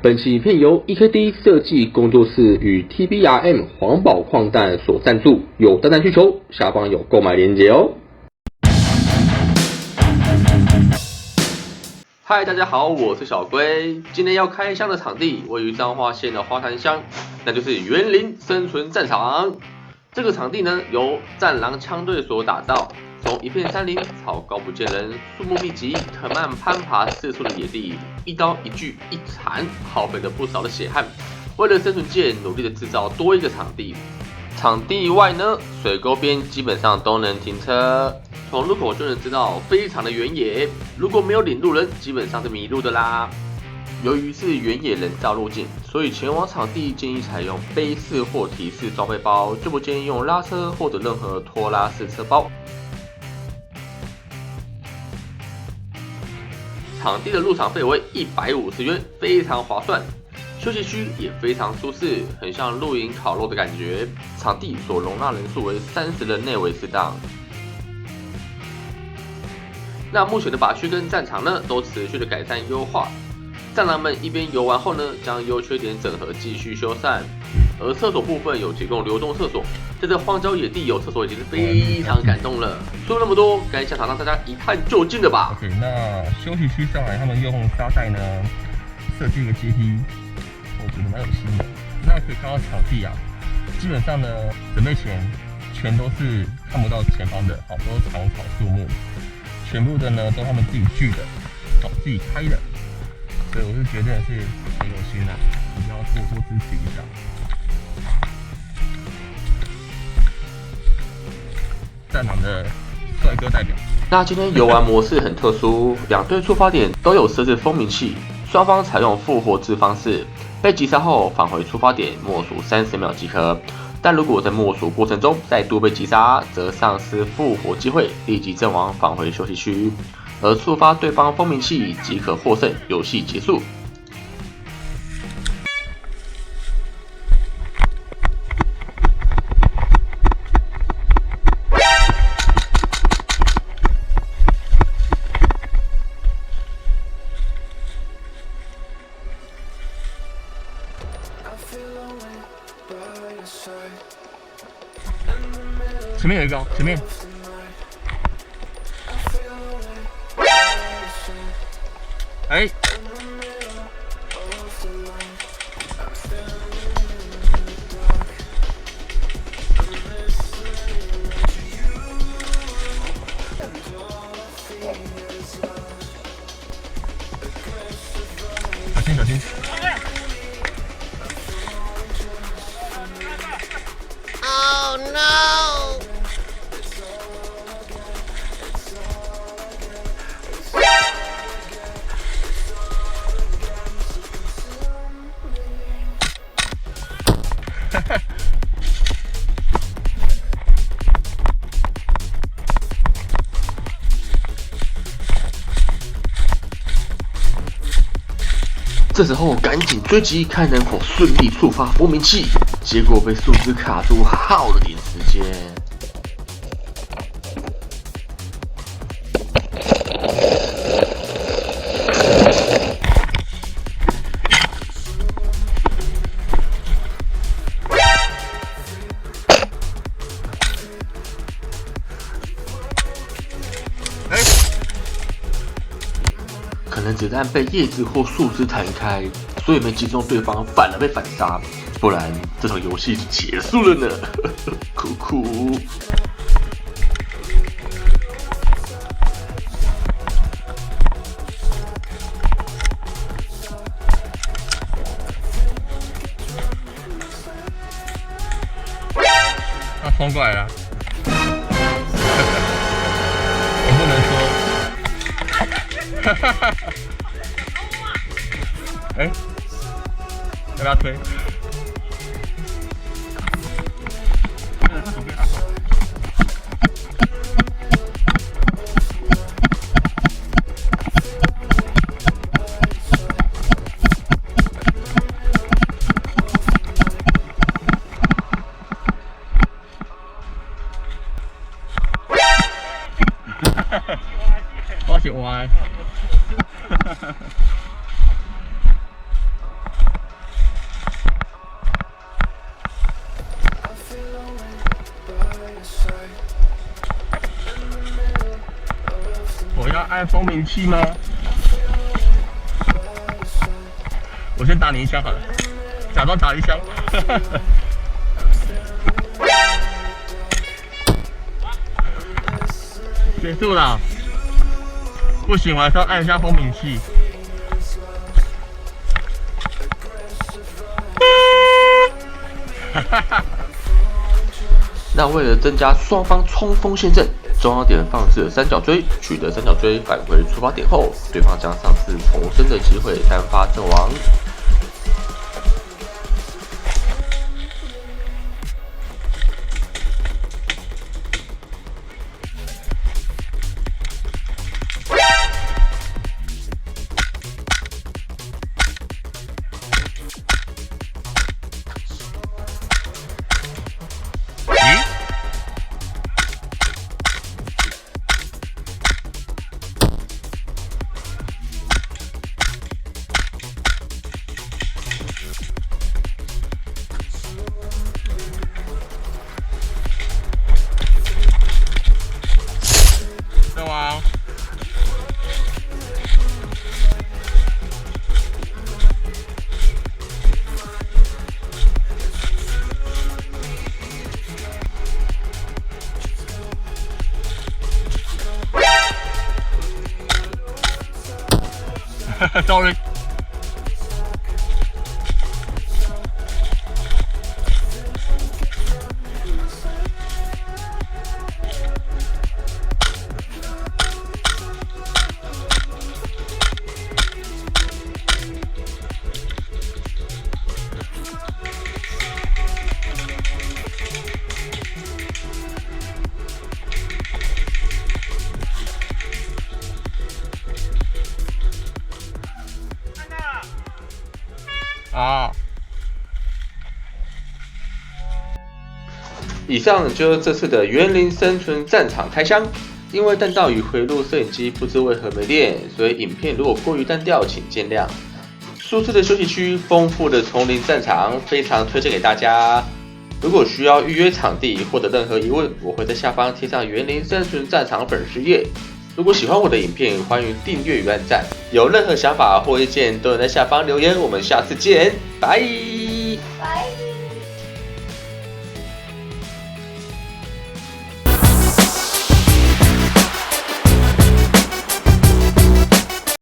本期影片由 EKD 设计工作室与 TBRM 黄宝矿蛋所赞助，有单单需求，下方有购买链接哦。嗨，大家好，我是小龟。今天要开箱的场地位于彰化县的花坛乡，那就是园林生存战场。这个场地呢，由战狼枪队所打造。从一片山林，草高不见人，树木密集，藤蔓攀爬四处的野地，一刀一锯一铲，耗费了不少的血汗。为了生存界，努力的制造多一个场地。场地外呢，水沟边基本上都能停车，从路口就能知道，非常的原野。如果没有领路人，基本上是迷路的啦。由于是原野人造路径，所以前往场地建议采用背式或提式装备包，就不建议用拉车或者任何拖拉式车包。场地的入场费为150元，非常划算。休息区也非常舒适，很像露营烤肉的感觉。场地所容纳人数为30人内为适当。那目前的靶区跟战场呢，都持续的改善优化。战狼们一边游玩后呢，将优缺点整合继续修缮。而厕所部分有提供流动厕所，在这荒郊野地有厕所已经是非常感动了。说了那么多，该下场让大家一探究竟了吧 ？OK， 那休息区上来，他们用沙袋呢设计一个阶梯，我觉得蛮有心的。那可以看到场地啊，基本上呢准备前全都是看不到前方的，好，都是长草树木，全部的呢都他们自己锯的，自己开的，所以我是觉得是很有心啊，一定要多支持一下。战场的帅哥代表。那今天游玩模式很特殊，两队出发点都有设置蜂鸣器，双方采用复活制方式，被击杀后返回出发点默数30秒即可。但如果在默数过程中再度被击杀，则丧失复活机会，立即阵亡返回休息区，而触发对方蜂鸣器即可获胜，游戏结束。前面有一个，前面。哎。小心小心。Oh no! 这时候赶紧追击，看能否顺利触发蜂鸣器，结果被树枝卡住，耗了点时间。可能子弹被叶子或树枝弹开，所以没击中对方，反而被反杀。不然这场游戏就结束了呢，哭哭。他冲过来了，我不能说。哈哈哈！哎，要不要推？我是歪。按蜂鸣器吗？我先打你一枪好了，假装打一枪。结束了，不行，我还是要按一下蜂鸣器。那为了增加双方冲锋陷阵，中央点放置了三角锥，取得三角锥返回出发点后，对方将丧失重生的机会，单发阵亡。阵亡。Sorry。啊！以上就是这次的园林生存战场开箱。因为弹道与回路摄影机不知为何没电，所以影片如果过于单调，请见谅。舒适的休息区，丰富的丛林战场，非常推荐给大家。如果需要预约场地或者任何疑问，我会在下方贴上园林生存战场粉丝页。如果喜欢我的影片，欢迎订阅与按赞。有任何想法或意见，都能在下方留言。我们下次见，拜。